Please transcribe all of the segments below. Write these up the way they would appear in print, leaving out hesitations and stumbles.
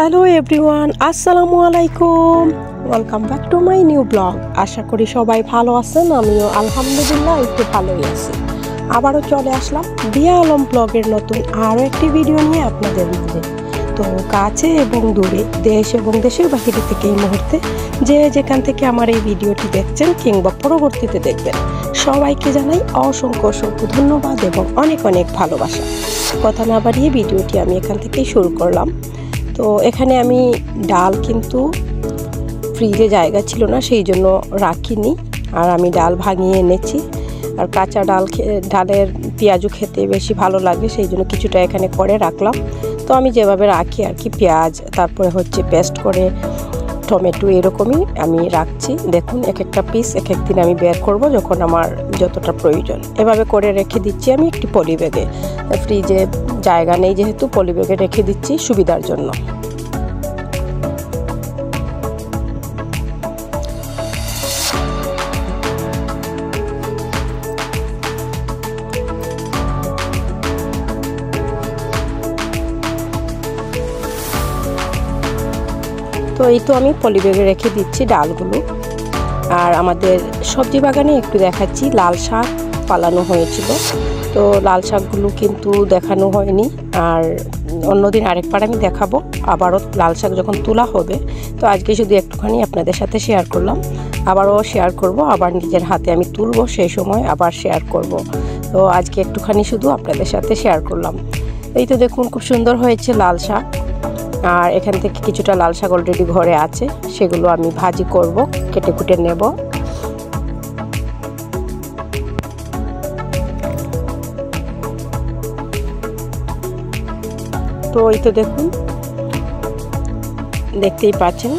Hello everyone, আসসালামু আলাইকুম। Welcome back to my new blog. আশা করি সবাই ভালো আছেন। আমিও আলহামদুলিল্লাহ একটু ভালোই আছি। আবারও চলে আসলাম দিয়া আলম ব্লগের নতুন আরও একটি ভিডিও নিয়ে আপনাদের মাঝে। তো কাছে এবং দূরে, দেশ এবং দেশের বাহিরে থেকে এই মুহূর্তে যে যেখান থেকে আমার এই ভিডিওটি দেখছেন কিংবা পরবর্তীতে দেখবেন, সবাইকে জানাই অসংখ্য অসংখ্য ধন্যবাদ এবং অনেক অনেক ভালোবাসা। কথা না বাড়িয়ে ভিডিওটি আমি এখান থেকেই শুরু করলাম। তো এখানে আমি ডাল কিন্তু ফ্রিজে জায়গা ছিল না, সেই জন্য রাখিনি। আর আমি ডাল ভাঙিয়ে এনেছি। আর কাঁচা ডালের পেঁয়াজু খেতে বেশি ভালো লাগে, সেই জন্য কিছুটা এখানে করে রাখলাম। তো আমি যেভাবে রাখি আর কি, পেঁয়াজ তারপরে হচ্ছে পেস্ট করে টমেটো এরকমই আমি রাখছি। দেখুন, এক একটা পিস এক এক দিন আমি বের করব যখন আমার যতটা প্রয়োজন। এভাবে করে রেখে দিচ্ছি আমি একটি পলি ব্যাগে। ফ্রিজে জায়গা নেই যেহেতু পলি ব্যাগে রেখে দিচ্ছি সুবিধার জন্য। তো এই তো আমি পলি ব্যাগে রেখে দিচ্ছি ডালগুলো। আর আমাদের সবজি বাগানে একটু দেখাচ্ছি, লাল শাক পালানো হয়েছিল। তো লাল শাকগুলো কিন্তু দেখানো হয়নি। আর অন্যদিন আরেকবার আমি দেখাবো আবারও লাল শাক যখন তোলা হবে। তো আজকে শুধু একটুখানি আপনাদের সাথে শেয়ার করলাম, আবারও শেয়ার করব। আবার নিজের হাতে আমি তুলবো, সেই সময় আবার শেয়ার করব। তো আজকে একটুখানি শুধু আপনাদের সাথে শেয়ার করলাম। এই তো দেখুন, খুব সুন্দর হয়েছে লাল শাক। আর এখান থেকে কিছুটা লাল শাক অলরেডি ঘরে আছে, সেগুলো আমি ভাজি করব, কেটে কুটে নেব। তো এই তো দেখুন, দেখতেই পাচ্ছেন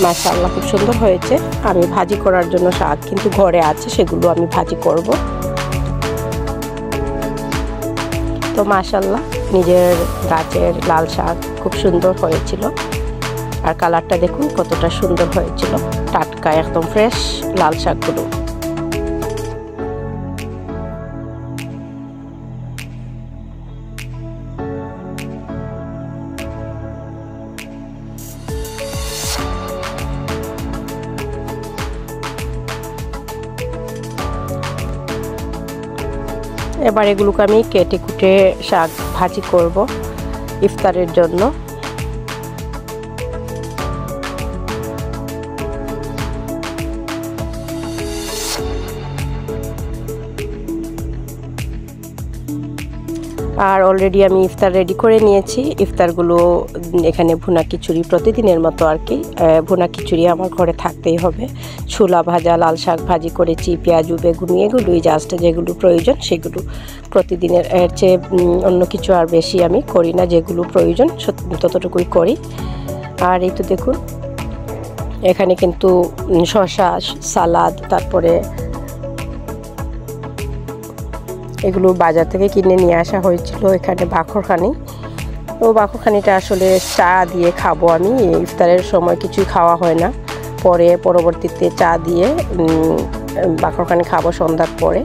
মাশাআল্লাহ খুব সুন্দর হয়েছে। আমি ভাজি করার জন্য শাক কিন্তু ঘরে আছে, সেগুলো আমি ভাজি করব। তো মাশাআল্লাহ নিজের গাছের লাল শাক খুব সুন্দর হয়েছিল। আর কালারটা দেখুন কতটা সুন্দর হয়েছিল, টাটকা একদম ফ্রেশ লাল শাকগুলো। এবার এগুলোকে আমি কেটে কুটে শাক ভাজি করব ইফতারের জন্য। আর অলরেডি আমি ইফতার রেডি করে নিয়েছি। ইফতারগুলো এখানে ভুনা খিচুড়ি, প্রতিদিনের মতো আর কি ভুনা খিচুড়ি আমার ঘরে থাকতেই হবে। ছোলা ভাজা, লাল শাক ভাজি করেছি, পেঁয়াজু বেগুনি, এগুলোই জাস্ট যেগুলো প্রয়োজন সেগুলো। প্রতিদিনের এর চেয়ে অন্য কিছু আর বেশি আমি করি না, যেগুলো প্রয়োজন ততটুকুই করি। আর এই তো দেখুন, এখানে কিন্তু শসা, সালাদ, তারপরে এগুলো বাজার থেকে কিনে নিয়ে আসা হয়েছিল। এখানে বাখরখানি, তো বাখরখানিটা আসলে চা দিয়ে খাবো আমি। ইফতারের সময় কিছুই খাওয়া হয় না, পরবর্তীতে চা দিয়ে বাখরখানি খাবো সন্ধ্যার পরে।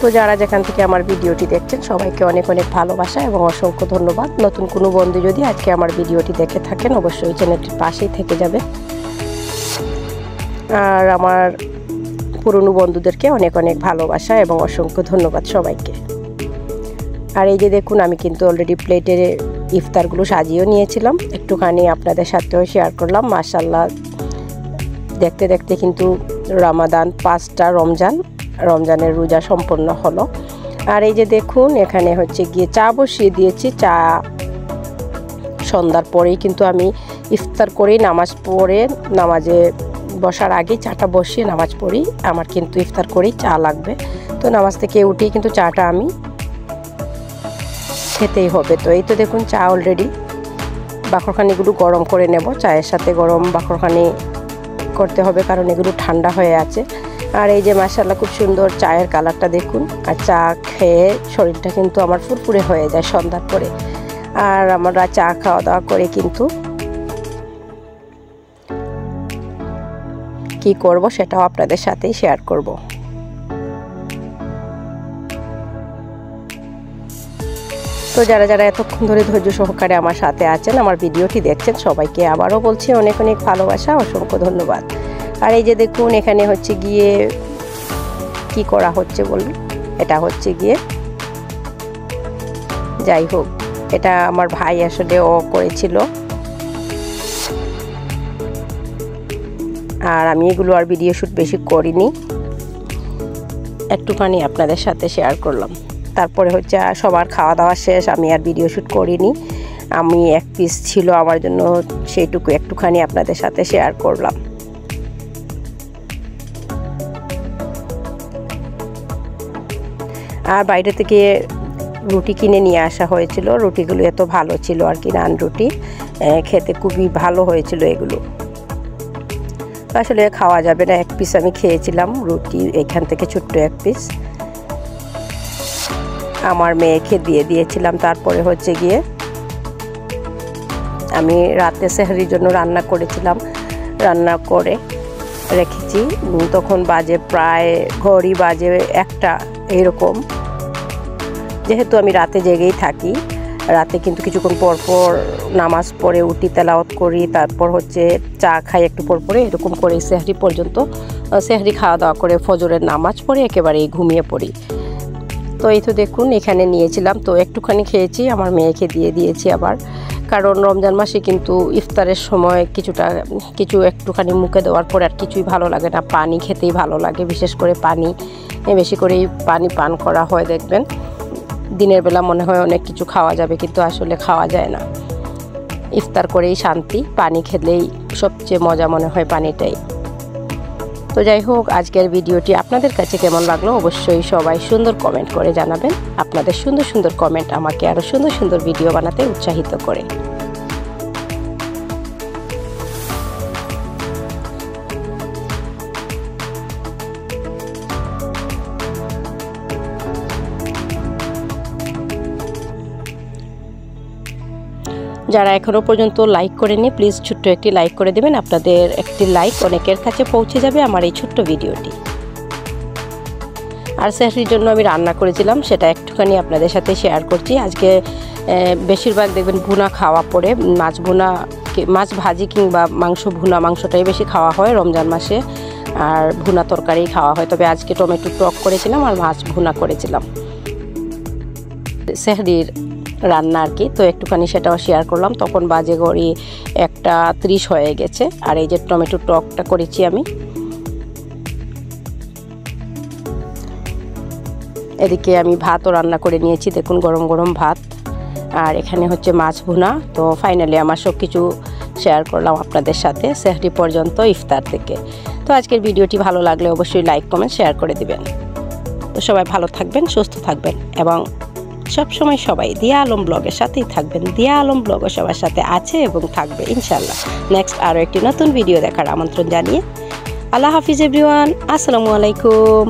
তো যারা যেখান থেকে আমার ভিডিওটি দেখছেন সবাইকে অনেক অনেক ভালোবাসা এবং অসংখ্য ধন্যবাদ। নতুন কোনো বন্ধু যদি আজকে আমার ভিডিওটি দেখে থাকেন, অবশ্যই চ্যানেলটির পাশেই থেকে যাবে। আর আমার পুরনো বন্ধুদেরকে অনেক অনেক ভালোবাসা এবং অসংখ্য ধন্যবাদ সবাইকে। আর এই যে দেখুন, আমি কিন্তু অলরেডি প্লেটে ইফতারগুলো সাজিয়েও নিয়েছিলাম, একটুখানি আপনাদের সাথেও শেয়ার করলাম। মাশাআল্লাহ দেখতে দেখতে কিন্তু রমাদান 5টা রমজানের রোজা সম্পন্ন হলো। আর এই যে দেখুন, এখানে হচ্ছে গিয়ে চা বসিয়ে দিয়েছি। চা সন্ধ্যার পরেই কিন্তু আমি ইফতার করেই নামাজে বসার আগেই চাটা বসিয়ে নামাজ পড়ি। আমার কিন্তু ইফতার করেই চা লাগবে। তো নামাজ থেকে উঠেই কিন্তু চাটা আমি খেতেই হবে। তো এই তো দেখুন, চা অলরেডি, বাখরখানিগুলো গরম করে নেব। চায়ের সাথে গরম বাখরখানি করতে হবে, কারণ এগুলো ঠান্ডা হয়ে আছে। আর এই যে মাশাআল্লাহ খুব সুন্দর চায়ের কালারটা দেখুন। আর চা খেয়ে শরীরটা কিন্তু আমার ফুরফুরে হয়ে যায় সন্ধ্যার পরে। আর আমরা চা খাওয়া দাওয়া করে কিন্তু কি করব সেটাও আপনাদের সাথেই শেয়ার করব। তো তো যারা যারা এতক্ষণ ধরে ধৈর্য সহকারে আমার সাথে আছেন, আমার ভিডিওটি দেখছেন, সবাইকে আবারও বলছি অনেক অনেক ভালোবাসা, অসংখ্য ধন্যবাদ। আর এই যে দেখুন এখানে হচ্ছে গিয়ে কি করা হচ্ছে বলুন, এটা হচ্ছে গিয়ে, যাই হোক এটা আমার ভাই আসলে ও করেছিল, আর আমি এগুলো আর ভিডিও শ্যুট বেশি করিনি, একটুখানি আপনাদের সাথে শেয়ার করলাম। তারপরে হচ্ছে সবার খাওয়া দাওয়া শেষ, আমি আর ভিডিও শ্যুট করিনি, আমি এক পিস ছিল আমার জন্য, সেইটুকু একটুখানি আপনাদের সাথে শেয়ার করলাম। আর বাইরে থেকে রুটি কিনে নিয়ে আসা হয়েছিল, রুটিগুলো এত ভালো ছিল আর কি, নান রুটি খেতে খুবই ভালো হয়েছিল এগুলো। আসলে খাওয়া যাবে না, এক পিস আমি খেয়েছিলাম রুটি, এখান থেকে ছোট্ট এক পিস আমার মেয়েকে দিয়ে দিয়েছিলাম। তারপরে হচ্ছে গিয়ে আমি রাতে সেহরির জন্য রান্না করেছিলাম, রান্না করে রেখেছি, তখন বাজে প্রায় ঘড়ি বাজে 1টা এরকম। যেহেতু আমি রাতে জেগেই থাকি, রাতে কিন্তু কিছুক্ষণ পর পর নামাজ পড়ে উঠি, তেলাওয়াত করি, তারপর হচ্ছে চা খাই একটু পর পরে, এরকম করে সেহরি পর্যন্ত, সেহরি খাওয়া দাওয়া করে ফজরের নামাজ পড়ে একেবারেই ঘুমিয়ে পড়ি। তো এই তো দেখুন এখানে নিয়েছিলাম, তো একটুখানি খেয়েছি, আমার মেয়েকে দিয়ে দিয়েছি আবার, কারণ রমজান মাসে কিন্তু ইফতারের সময় কিছু একটুখানি মুখে দেওয়ার পরে আর কিছুই ভালো লাগে না, পানি খেতেই ভালো লাগে, বিশেষ করে পানি, বেশি করেই পানি পান করা হয়। দেখবেন দিনের বেলা মনে হয় অনেক কিছু খাওয়া যাবে, কিন্তু আসলে খাওয়া যায় না, ইফতার করেই শান্তি, পানি খেলেই সবচেয়ে মজা মনে হয় পানিটাই। তো যাই হোক, আজকের ভিডিওটি আপনাদের কাছে কেমন লাগলো অবশ্যই সবাই সুন্দর কমেন্ট করে জানাবেন, আপনাদের সুন্দর সুন্দর কমেন্ট আমাকে আরও সুন্দর সুন্দর ভিডিও বানাতে উৎসাহিত করে। যারা এখনও পর্যন্ত লাইক করেনি প্লিজ ছোট্ট একটি লাইক করে দেবেন, আপনাদের একটি লাইক অনেকের কাছে পৌঁছে যাবে আমার এই ছোট্ট ভিডিওটি। আর সেহরির জন্য আমি রান্না করেছিলাম, সেটা একটুখানি আপনাদের সাথে শেয়ার করছি। আজকে বেশিরভাগ দেখবেন ভুনা খাওয়া পড়ে, মাছ ভাজি কিংবা মাংস ভুনা, মাংসটাই বেশি খাওয়া হয় রমজান মাসে, আর ভুনা তরকারি খাওয়া হয়। তবে আজকে টমেটো টক করেছিলাম আর মাছ ভুনা করেছিলাম সেহরির রান্না আর কি, তো একটুখানি সেটাও শেয়ার করলাম। তখন বাজে ঘড়ি 1:30 হয়ে গেছে, আর এই যে টমেটো টকটা করেছি আমি। এদিকে আমি ভাতও রান্না করে নিয়েছি, দেখুন গরম গরম ভাত, আর এখানে হচ্ছে মাছ ভুনা। তো ফাইনালি আমার সব কিছু শেয়ার করলাম আপনাদের সাথে সেহরি পর্যন্ত, ইফতার থেকে। তো আজকের ভিডিওটি ভালো লাগলে অবশ্যই লাইক কমেন্ট শেয়ার করে দিবেন। তো সবাই ভালো থাকবেন, সুস্থ থাকবেন, এবং সবসময় সবাই দিয়া আলম ব্লগের সাথেই থাকবেন। দিয়া আলম ব্লগও সবার সাথে আছে এবং থাকবে ইনশাল্লাহ। নেক্সট আরও একটি নতুন ভিডিও দেখার আমন্ত্রণ জানিয়ে আল্লাহ হাফিজ এভরিওয়ান, আসসালামু আলাইকুম।